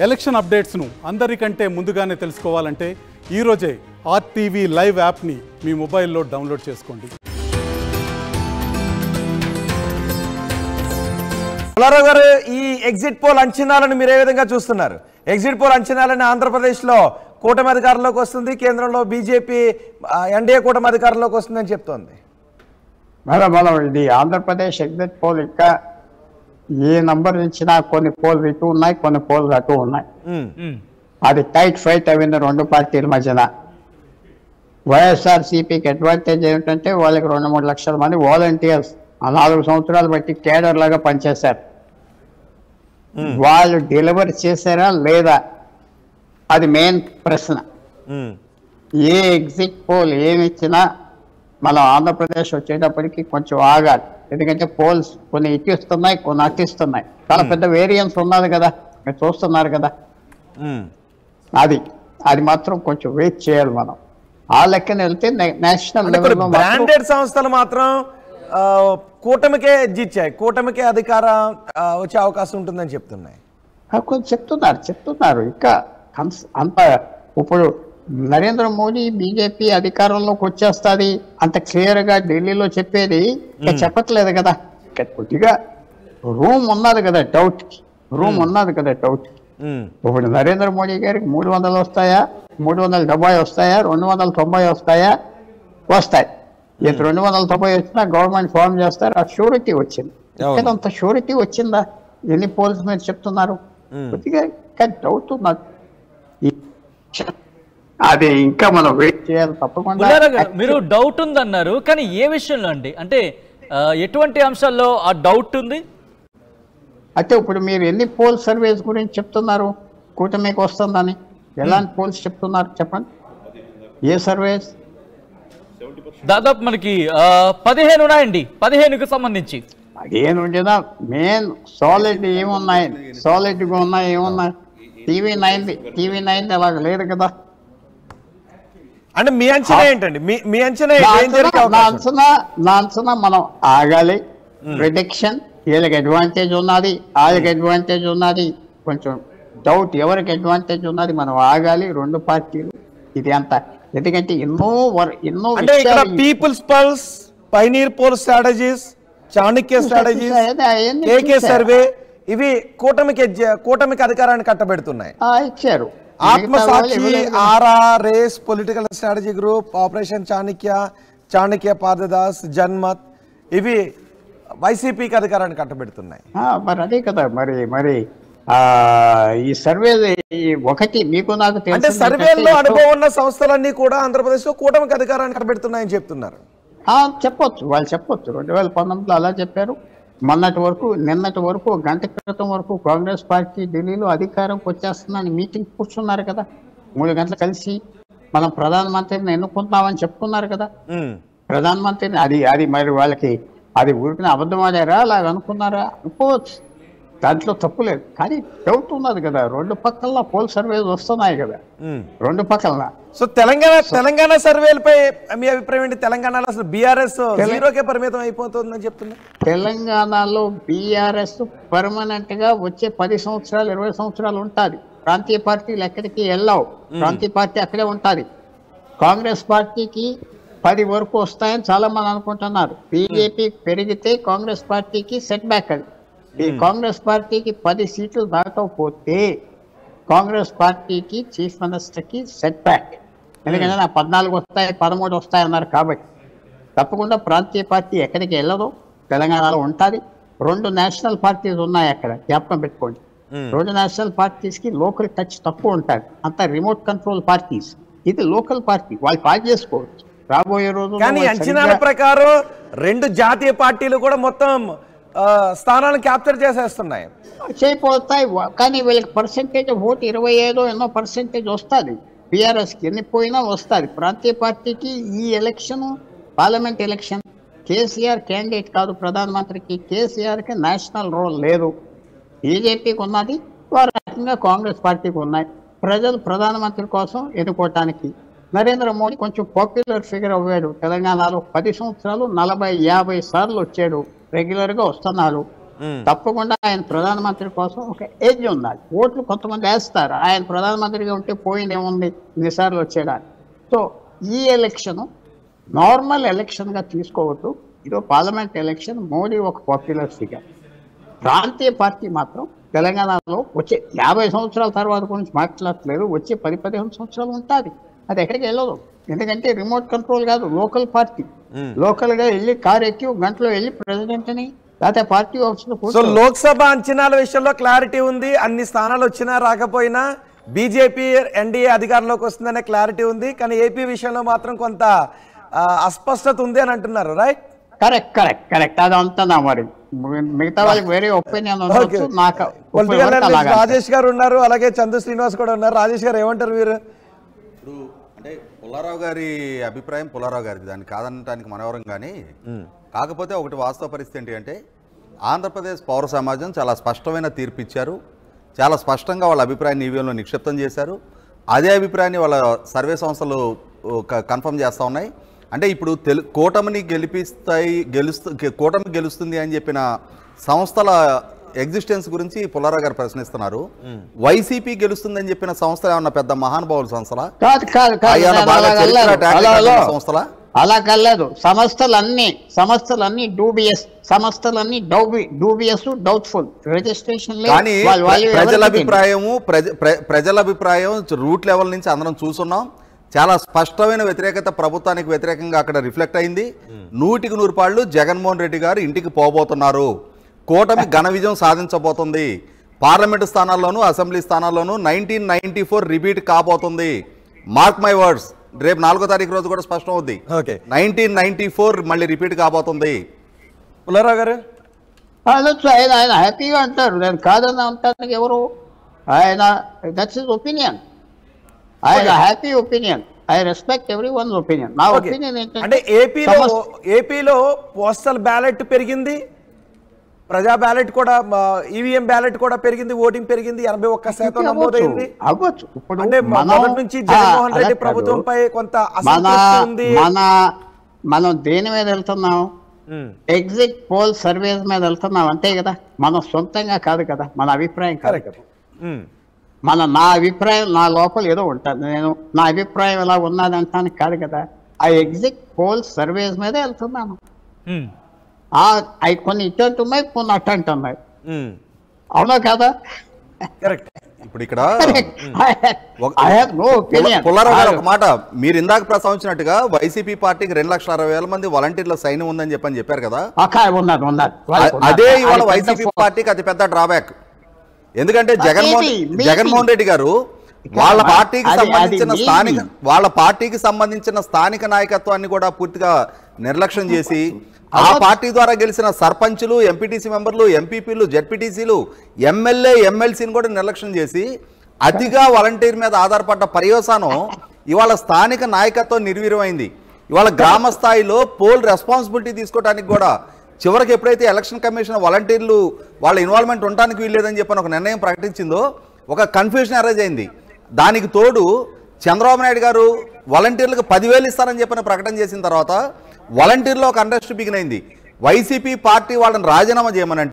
Election అప్డేట్స్ను అందరికంటే ముందుగానే తెలుసుకోవాలంటే ఈరోజే RTV లైవ్ యాప్ని మీ మొబైల్లో డౌన్లోడ్ చేసుకోండి. పుల్లారావు గారు, ఈ ఎగ్జిట్ పోల్ అంచనాలను మీరు ఏ విధంగా చూస్తున్నారు? ఎగ్జిట్ పోల్ అంచనాలను ఆంధ్రప్రదేశ్లో కూటమి అధికారంలోకి వస్తుంది, కేంద్రంలో బీజేపీ ఎన్డీఏ కూటమి అధికారంలోకి వస్తుందని చెప్తోంది. మనం ఇది ఆంధ్రప్రదేశ్ ఎగ్జిట్ పోల్ ఇంకా ఏ నంబర్ ఇచ్చినా కొన్ని పోల్ ఇటు ఉన్నాయి, కొన్ని పోల్ అటు ఉన్నాయి. అది టైట్ ఫైట్ అయింది రెండు పార్టీల మధ్యన. వైఎస్ఆర్సీపీకి అడ్వాంటేజ్ ఏమిటంటే వాళ్ళకి 2-3 లక్షల మంది వాలంటీర్స్ 4 సంవత్సరాలు బట్టి కేడర్ లాగా పనిచేశారు. వాళ్ళు డెలివరీ చేశారా లేదా అది మెయిన్ ప్రశ్న. ఏ ఎగ్జిట్ పోల్ ఏమిచ్చినా మనం ఆంధ్రప్రదేశ్ వచ్చేటప్పటికి కొంచెం ఆగాలి. ఎందుకంటే పోల్స్ కొన్ని ఇట్టిస్తున్నాయి, కొన్ని అట్టిస్తున్నాయి. చాలా పెద్ద వేరియన్స్ ఉన్నది కదా, మీరు చూస్తున్నారు కదా. అది మాత్రం కొంచెం వెయిట్ చేయాలి మనం. ఆ లెక్కన వెళ్తే నేషనల్ లెవెల్లో బ్రాండెడ్ సంస్థలు మాత్రం కూటమికే ఎడ్జిచ్చాయి, కూటమికే అధికారం వచ్చే అవకాశం ఉంటుందని చెప్తున్నాయి. కొంచెం చెప్తున్నారు ఇంకా అంత. ఇప్పుడు నరేంద్ర మోడీ బీజేపీ అధికారంలోకి వచ్చేస్తుంది అంత క్లియర్గా ఢిల్లీలో చెప్పేది చెప్పట్లేదు కదా. కొద్దిగా రూమ్ ఉన్నది కదా డౌట్కి, ఇప్పుడు నరేంద్ర మోడీ గారికి 300 వస్తాయా, 370 వస్తాయా, 290 వస్తాయా? వస్తాయి. 290 వచ్చినా గవర్నమెంట్ ఫామ్ చేస్తారు. ఆ షూరిటీ వచ్చింది. అంత షూరిటీ వచ్చిందా? ఎన్ని పోల్స్ మీరు చెప్తున్నారు? కొద్దిగా డౌట్ ఉన్నది. అది ఇంకా మనం వెయిట్ చేయాలి తప్పకుండా. మీరు డౌట్ ఉందన్నారు, కానీ ఏ విషయంలో అండి? అంటే ఎటువంటి అంశాల్లో ఆ డౌట్ ఉంది? అయితే ఇప్పుడు మీరు ఎన్ని పోల్ సర్వేస్ గురించి చెప్తున్నారు కూటమికి వస్తుందని? ఎలాంటి పోల్స్ చెప్తున్నారు చెప్పండి? ఏ సర్వేస్? దాదాపు మనకి 15 ఉన్నాయండి. 15కు సంబంధించి 15 ఉండేదా? మెయిన్ సాలిడ్ ఏమున్నాయి? సాలిడ్గా ఉన్నాయి ఏమున్నాయి? టీవీ9 అలాగ లేదు కదా. అంటే మీ అంచనా ఏంటండి? మీ అంచనా నా అంచనా మనం ఆగాలి. ప్రిడిక్షన్ వీళ్ళకి అడ్వాంటేజ్ ఉన్నది, వాళ్ళకి అడ్వాంటేజ్ ఉన్నది. కొంచెం డౌట్ ఎవరికి అడ్వాంటేజ్ ఉన్నది, మనం ఆగాలి రెండు పార్టీలు. ఇది అంత ఎందుకంటే ఎన్నో peoples pulse, pioneer poll strategies, Chanakya strategies, KK survey ఇవి కూటమికి అధికారాన్ని కట్టబెడుతున్నాయి. ఇచ్చారు. Aatmasakshi, Aaraa, race, political strategy group, operation Chanakya పాదదాస్, జన్మత్ ఇవి వైసీపీకి అధికారాన్ని కట్టబెడుతున్నాయి. మరి అదే కదా. మరి ఈ సర్వే ఒకటి మీకు నాకు అంటే సర్వేల్లో అనుభవం ఉన్న సంస్థలన్నీ కూడా ఆంధ్రప్రదేశ్ లో కూటమికి అధికారాన్ని కట్టబెడుతున్నాయని చెప్తున్నారు. చెప్పొచ్చు, వాళ్ళు చెప్పొచ్చు. 2019లో అలా చెప్పారు. నిన్నటి వరకు గంట క్రితం వరకు కాంగ్రెస్ పార్టీ ఢిల్లీలో అధికారంకి వచ్చేస్తుందని మీటింగ్ కూర్చున్నారు కదా. 3 గంటలు కలిసి మనం ప్రధానమంత్రిని ఎన్నుకుంటామని చెప్పుకున్నారు కదా. ప్రధానమంత్రిని అది మరి వాళ్ళకి అది ఊరికిన అబద్ధం ఆడారా, అలాగ అనుకున్నారా? అనుకోవచ్చు, దాంట్లో తప్పు లేదు. కానీ డౌట్ ఉన్నది కదా. రెండు పక్కల పోల్ సర్వేలు వస్తున్నాయి కదా, రెండు పక్కల. సో తెలంగాణ సర్వేలపై మీ అభిప్రాయం ఏంటి? తెలంగాణలో అసలు బీఆర్ఎస్ జీరోకే పరిమితం అయిపోతుందని చెప్తున్నారు. తెలంగాణలో బీఆర్ఎస్ పర్మనెంట్ గా వచ్చే 10 సంవత్సరాలు 20 సంవత్సరాలు ఉంటుంది. ప్రాంతీయ పార్టీలు ఎక్కడికి వెళ్ళావు, ప్రాంతీయ పార్టీ అక్కడే ఉంటుంది. కాంగ్రెస్ పార్టీకి 10 వరకు వస్తాయని చాలా మంది అనుకుంటున్నారు. బీజేపీ పెరిగితే కాంగ్రెస్ పార్టీకి సెట్ బ్యాక్. అది ఈ కాంగ్రెస్ పార్టీకి 10 సీట్లు దాటకపోతే కాంగ్రెస్ పార్టీకి చీఫ్ మినిస్టర్కి సెట్ బ్యాక్. ఎందుకంటే 14 వస్తాయి, 13 వస్తాయి అన్నారు. కాబట్టి తప్పకుండా ప్రాంతీయ పార్టీ ఎక్కడికి వెళ్ళదు, తెలంగాణలో ఉంటుంది. 2 నేషనల్ పార్టీస్ ఉన్నాయి అక్కడ, జ్ఞాపకం పెట్టుకోండి. 2 నేషనల్ పార్టీస్కి లోకల్ టచ్ తక్కువ ఉంటుంది. అంతా రిమోట్ కంట్రోల్ పార్టీస్. ఇది లోకల్ పార్టీ, వాళ్ళు పార్టీ చేసుకోవచ్చు రాబోయే రోజు. కానీ అంచనాల ప్రకారం 2 జాతీయ పార్టీలు కూడా మొత్తం స్థానాలను క్యాప్చర్ చేసేస్తున్నాయి. చేయపోతాయి, కానీ వీళ్ళకి పర్సెంటేజ్ ఓటు 25 ఎన్నో పర్సెంటేజ్ వస్తుంది. బీఆర్ఎస్కి ఎన్ని పోయినా వస్తుంది. ప్రాంతీయ పార్టీకి ఈ election parliament election. KCR candidate కాదు ప్రధానమంత్రికి. కేసీఆర్కి నేషనల్ రోల్ లేదు. బీజేపీకి ఉన్నది, వారు రకంగా కాంగ్రెస్ పార్టీకి ఉన్నాయి. ప్రజలు ప్రధానమంత్రి కోసం ఎన్నుకోవటానికి నరేంద్ర మోడీ కొంచెం పాపులర్ ఫిగర్ అవ్వాడు. తెలంగాణలో 10 సంవత్సరాలు 40-50 సార్లు వచ్చాడు, రెగ్యులర్గా వస్తున్నాడు. తప్పకుండా ఆయన ప్రధానమంత్రి కోసం ఒక ఏజ్ ఉండాలి. ఓట్లు కొంతమంది వేస్తారు, ఆయన ప్రధానమంత్రిగా ఉంటే పోయింది ఏముంది ఇన్నిసార్లు వచ్చేయడానికి. సో ఈ ఎలక్షన్ నార్మల్ ఎలక్షన్గా తీసుకోవద్దు. ఇది పార్లమెంట్ ఎలక్షన్. మోడీ ఒక పాపులర్ ఫిగర్. ప్రాంతీయ పార్టీ మాత్రం తెలంగాణలో వచ్చే 50 సంవత్సరాల తర్వాత గురించి మాట్లాడట్లేదు, వచ్చే 10-15 సంవత్సరాలు ఉంటుంది. అది ఎక్కడికి వెళ్ళదు, ఎందుకంటే రిమోట్ కంట్రోల్ కాదు, లోకల్ పార్టీ. లోకల్గా వెళ్ళి కారు ఎక్కి గంటలో వెళ్ళి ప్రెసిడెంట్ని లేకపోతే పార్టీ ఆఫీస్లో. సో లోక్సభ అంచనాల విషయంలో క్లారిటీ ఉంది, అన్ని స్థానాలు వచ్చినా రాకపోయినా బీజేపీ ఎన్డీఏ అధికారంలోకి వస్తుందనే క్లారిటీ ఉంది. కానీ ఏపీ విషయంలో మాత్రం కొంత అస్పష్టత ఉంది అని అంటున్నారు, రైట్? కరెక్ట్ కరెక్ట్ కరెక్ట్ అదంతా నా మరి మిగతా వాళ్ళకి వేరే ఒపీనియన్ ఉండొచ్చు. నాకు పొలిటికల్ అనలిస్ట్ రాజేష్ గారు ఉన్నారు, అలాగే చందు శ్రీనివాస్ కూడా ఉన్నారు. రాజేష్ గారు ఏమంటారు మీరు? ఇప్పుడు అంటే పుల్లారావు గారి అభిప్రాయం పుల్లారావు గారిది, దాన్ని కాదనటానికి మనవరం. కానీ కాకపోతే ఒకటి వాస్తవ పరిస్థితి ఏంటి అంటే ఆంధ్రప్రదేశ్ పౌర సమాజం చాలా స్పష్టమైన తీర్పు ఇచ్చారు. చాలా స్పష్టంగా వాళ్ళ అభిప్రాయాన్ని ఈవీఎంలో నిక్షిప్తం చేశారు. అదే అభిప్రాయాన్ని వాళ్ళ సర్వే సంస్థలు కన్ఫర్మ్ చేస్తూ ఉన్నాయి. అంటే ఇప్పుడు కూటమిని కూటమి గెలుస్తుంది అని చెప్పిన సంస్థల ఎగ్జిస్టెన్స్ గురించి పుల్లారావు గారు ప్రశ్నిస్తున్నారు. వైసీపీ గెలుస్తుందని చెప్పిన సంస్థలు ఏమన్నా పెద్ద మహానుభావుల సంస్థల? సంస్థల అలా కలదు. సంస్థలన్నీ డూబియస్, సంస్థలన్నీ డూబియస్, డౌట్ఫుల్ రిజిస్ట్రేషన్. కానీ ప్రజల అభిప్రాయం రూట్ లెవెల్ నుంచి అందరం చూస్తున్నాం. చాలా స్పష్టమైన వ్యతిరేకత ప్రభుత్వానికి వ్యతిరేకంగా అక్కడ రిఫ్లెక్ట్ అయింది. 100% జగన్మోహన్ రెడ్డి గారు ఇంటికి పోబోతున్నారు. కూటమి ఘన విజయం సాధించబోతుంది. పార్లమెంటు స్థానాల్లోనూ అసెంబ్లీ స్థానాల్లోనూ 1994 రిపీట్ కాబోతుంది. Mark my words. రేపు 4వ తారీఖు రోజు కూడా స్పష్టం అవుద్ది. 1994 మళ్ళీ రిపీట్ కాబోతుంది. పుల్లారావు గారు ఆయన హ్యాపీగా అంటారు, నేను కాదని అంటానికి ఎవరు? ఆయన దట్స్ హిస్ ఒపీనియన్. ఆయన happy opinion. I respect every one opinion. నా ఒపీనియన్ ఏంటంటే ఏపీలో పోస్టల్ బ్యాలెట్ పెరిగింది, ప్రజా బ్యాలెట్ కూడా, ఈవీఎం బ్యాలెట్ కూడా పెరిగింది, ఓటింగ్ పెరిగింది, 81% నమోదైంది. అవ్వచ్చు. ఇప్పుడు అంటే మొదటి నుంచి జగన్మోహన్ రెడ్డి ప్రభుత్వంపై కొంత అసంతృప్తి ఉంది. మనం దేని మీద వెళ్తున్నాం? ఎగ్జిట్ పోల్ సర్వేస్ మీద వెళ్తున్నాం, అంతే కదా. మనం సొంతంగా కాదు కదా, మన అభిప్రాయం కాదు కదా. నా అభిప్రాయం నా లోపల ఏదో ఉంటుంది, నేను నా అభిప్రాయం ఎలా ఉన్నది అంటానికి కాదు కదా. ఆ ఎగ్జిట్ పోల్ సర్వేస్ మీద వెళ్తున్నాను. అవి కొన్ని ఇటు ఉన్నాయి, కొన్ని అటు ఉన్నాయి. అవునా కదా? కరెక్ట్. ఇప్పుడు ఇక్కడ పుల్లారావు గారు ఒక మాట, మీరు ఇందాక ప్రస్తావించినట్టుగా వైసీపీ పార్టీకి 2,60,000 మంది వాలంటీర్ల సైన్యం ఉందని చెప్పారు కదా. అదే ఇవాళ వైసీపీ పార్టీకి అతి పెద్ద డ్రాబ్యాక్. ఎందుకంటే జగన్మోహన్ రెడ్డి గారు వాళ్ళ పార్టీకి సంబంధించిన స్థానిక నాయకత్వాన్ని కూడా పూర్తిగా నిర్లక్ష్యం చేసి ఆ పార్టీ ద్వారా గెలిచిన సర్పంచులు, ఎంపీటీసీ మెంబర్లు, ఎంపీపీలు, జెడ్పీటీసీలు, ఎమ్మెల్యే, ఎమ్మెల్సీని కూడా నిర్లక్ష్యం చేసి అతిగా వాలంటీర్ మీద ఆధారపడ్డ పర్యవసానం ఇవాళ స్థానిక నాయకత్వం నిర్వీర్యమైంది. ఇవాళ గ్రామ స్థాయిలో పోల్ రెస్పాన్సిబిలిటీ తీసుకోవడానికి కూడా చివరికి ఎప్పుడైతే ఎలక్షన్ కమిషన్ వాలంటీర్లు వాళ్ళ ఇన్వాల్వ్మెంట్ ఉండడానికి వీల్లేదని చెప్పని ఒక నిర్ణయం ప్రకటించిందో ఒక కన్ఫ్యూజన్ అరైజ్ అయింది. దానికి తోడు చంద్రబాబు నాయుడు గారు వాలంటీర్లకు 10,000 ఇస్తారని చెప్పిన ప్రకటన చేసిన తర్వాత వాలంటీర్లో ఒక అండర్స్ట్ బిగిన్ అయింది. వైసీపీ పార్టీ వాళ్ళని రాజీనామా చేయమని